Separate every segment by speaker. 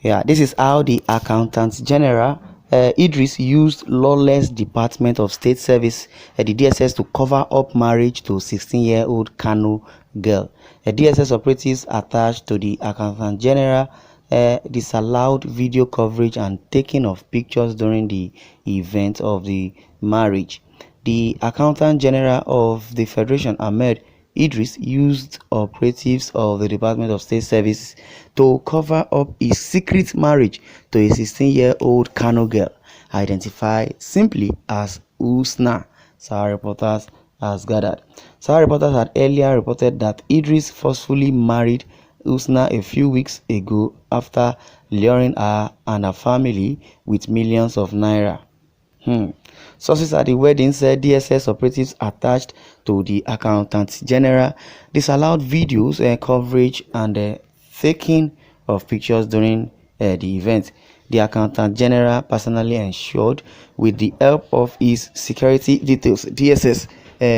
Speaker 1: Yeah, this is how the Accountant General Idris used lawless Department of State Service, the DSS, to cover up marriage to 16-year-old Kano girl. DSS operatives attached to the Accountant General disallowed video coverage and taking of pictures during the event of the marriage. The Accountant General of the Federation, Ahmed Idris, used operatives of the Department of State Services to cover up his secret marriage to a 16-year-old Kano girl, identified simply as Usna, Sahara Reporters has gathered. Sahara Reporters had earlier reported that Idris forcefully married Usna a few weeks ago after luring her and her family with millions of naira. Sources at the wedding said DSS operatives attached to the Accountant General disallowed videos, coverage, and taking of pictures during the event. The Accountant General personally ensured, with the help of his security details, DSS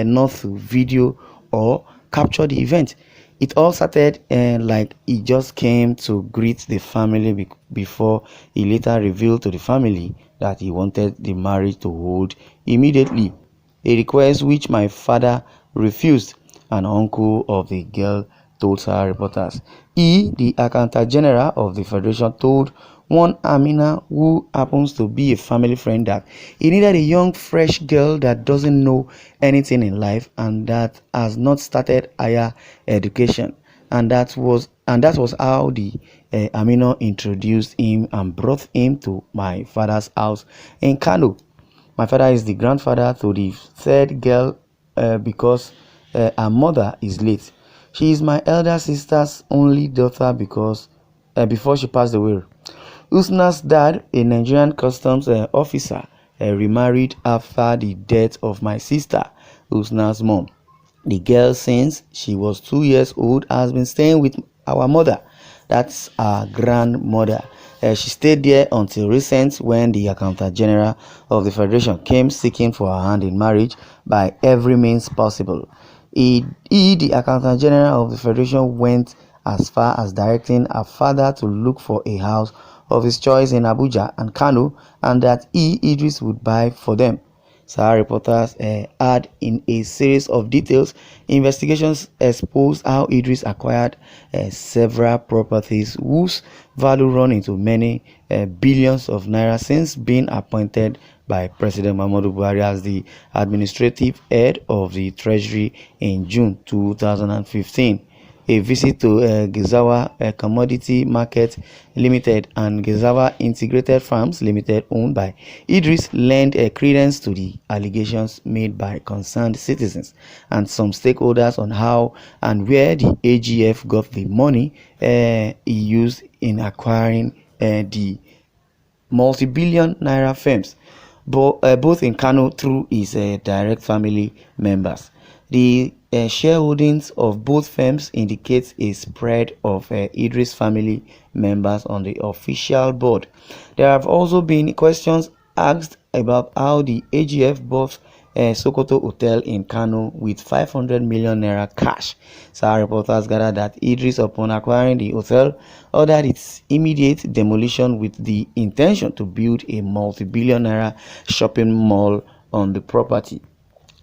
Speaker 1: not to video or capture the event. It all started like he just came to greet the family before he later revealed to the family that he wanted the marriage to hold immediately, a request which my father refused, an uncle of the girl told Sahara Reporters. He, the Accountant General of the Federation, told one Amina, who happens to be a family friend, that he needed a young, fresh girl that doesn't know anything in life and that has not started higher education. And that was how the Amina introduced him and brought him to my father's house in Kano. My father is the grandfather to the third girl because her mother is late. She is my elder sister's only daughter because before she passed away. Usna's dad, a Nigerian customs officer, remarried after the death of my sister, Usna's mom. The girl, since she was 2 years old, has been staying with our mother. That's our grandmother. She stayed there until recent, when the Accountant General of the Federation came seeking for her hand in marriage by every means possible. The Accountant General of the Federation, went as far as directing her father to look for a house of his choice in Abuja and Kano, and that Idris, would buy for them. Sahara Reporters had, in a series of details investigations, exposed how Idris acquired several properties whose value run into many billions of naira since being appointed by President Muhammadu Buhari as the administrative head of the Treasury in June 2015. A visit to Gezawa Commodity Market Limited and Gezawa Integrated Farms Limited, owned by Idris, lent credence to the allegations made by concerned citizens and some stakeholders on how and where the AGF got the money he used in acquiring the multi-billion naira firms, both in Kano through his direct family members. The shareholdings of both firms indicates a spread of Idris family members on the official board. There have also been questions asked about how the AGF bought Sokoto Hotel in Kano with 500 million naira cash. Sahara Reporters gathered that Idris, upon acquiring the hotel, ordered its immediate demolition with the intention to build a multi-billion naira shopping mall on the property.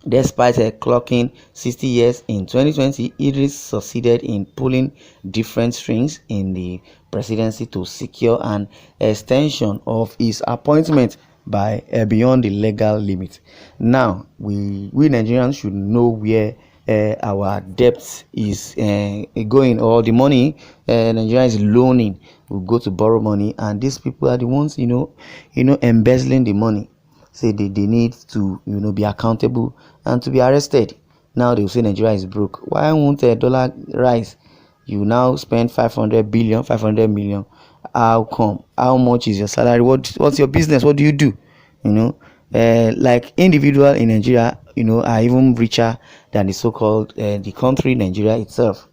Speaker 1: Despite clocking 60 years in 2020, Idris succeeded in pulling different strings in the presidency to secure an extension of his appointment by beyond the legal limit. Now, we Nigerians should know where our debt is going, or the money Nigeria is loaning will go to borrow money, and these people are the ones embezzling the money. Say they need to be accountable and to be arrested. Now they will say Nigeria is broke. Why won't a dollar rise? You now spend 500 million. How come? How much is your salary? What's your business? What do you do? Like individual in Nigeria, are even richer than the so-called the country Nigeria itself.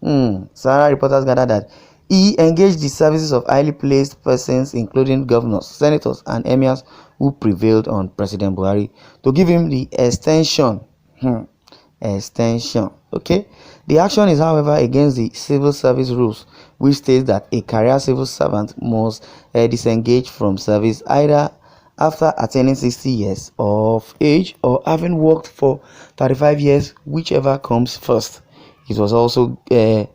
Speaker 1: Sahara Reporters gathered that he engaged the services of highly placed persons, including governors, senators, and emirs, who prevailed on President Buhari to give him the extension extension. Okay, the action is, however, against the civil service rules, which states that a career civil servant must disengage from service either after attaining 60 years of age or having worked for 35 years, whichever comes first. It was also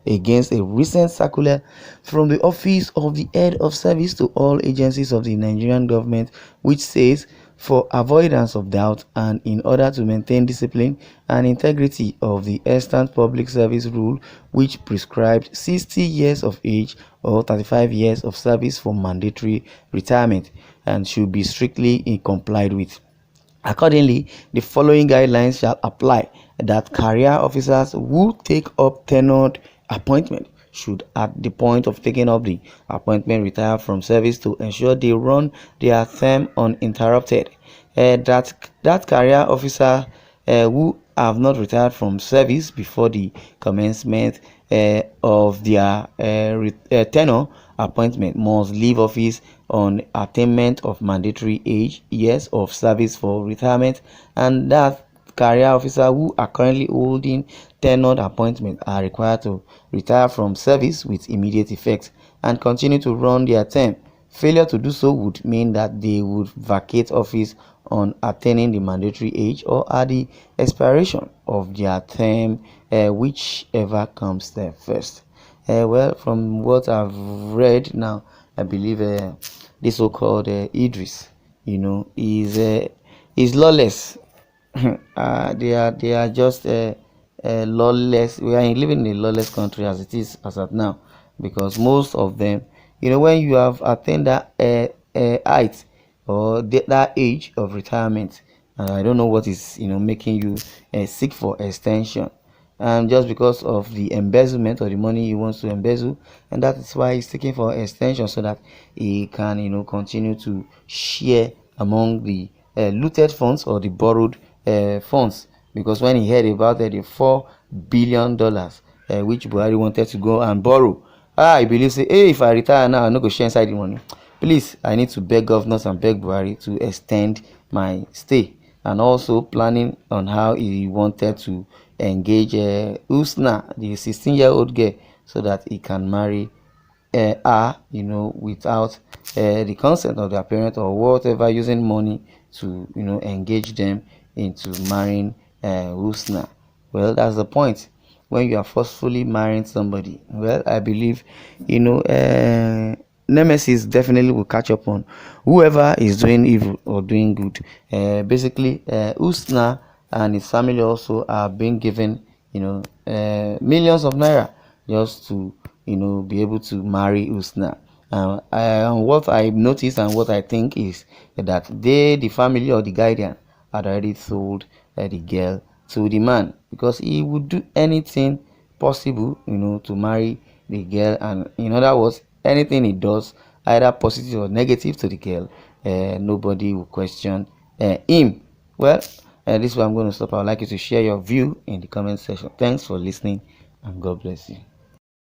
Speaker 1: against a recent circular from the Office of the Head of Service to all agencies of the Nigerian government, which says, for avoidance of doubt and in order to maintain discipline and integrity of the extant public service rule, which prescribed 60 years of age or 35 years of service for mandatory retirement and should be strictly complied with. Accordingly, the following guidelines shall apply: that career officers who take up tenured appointment should, at the point of taking up the appointment, retire from service to ensure they run their term uninterrupted. That career officer who have not retired from service before the commencement of their tenure appointment must leave office on attainment of mandatory age years of service for retirement, and that career officer who are currently holding tenured appointment are required to retire from service with immediate effect and continue to run their term. Failure to do so would mean that they would vacate office on attaining the mandatory age or at the expiration of their term, whichever comes there first. Well, from what I've read now, I believe this so-called Idris, is lawless. They are just lawless. We are living in a lawless country as it is as of now, because most of them, when you have attained that height or that age of retirement, I don't know what is making you seek for extension, and just because of the embezzlement or the money he wants to embezzle, and that is why he's seeking for extension so that he can continue to share among the looted funds or the borrowed funds. Because when he heard about the $4 billion which Buhari wanted to go and borrow, I believe say, hey, if I retire now, I'm not going to share inside the money. Please, I need to beg governors and beg Buhari to extend my stay, and also planning on how he wanted to engage Usna, the 16-year-old girl, so that he can marry her, without the consent of their parent or whatever, using money to, engage them into marrying Usna. Well, that's the point. When you are forcefully marrying somebody, well, I believe, nemesis definitely will catch up on whoever is doing evil or doing good. Basically, Usna and his family also are being given, millions of naira just to, be able to marry Usna. What I noticed and what I think is that the family or the guardian, had already sold the girl to the man, because he would do anything possible, to marry the girl. And in other words, anything he does, either positive or negative to the girl, nobody will question him. Well, this is where I'm going to stop. I would like you to share your view in the comment section. Thanks for listening, and God bless you.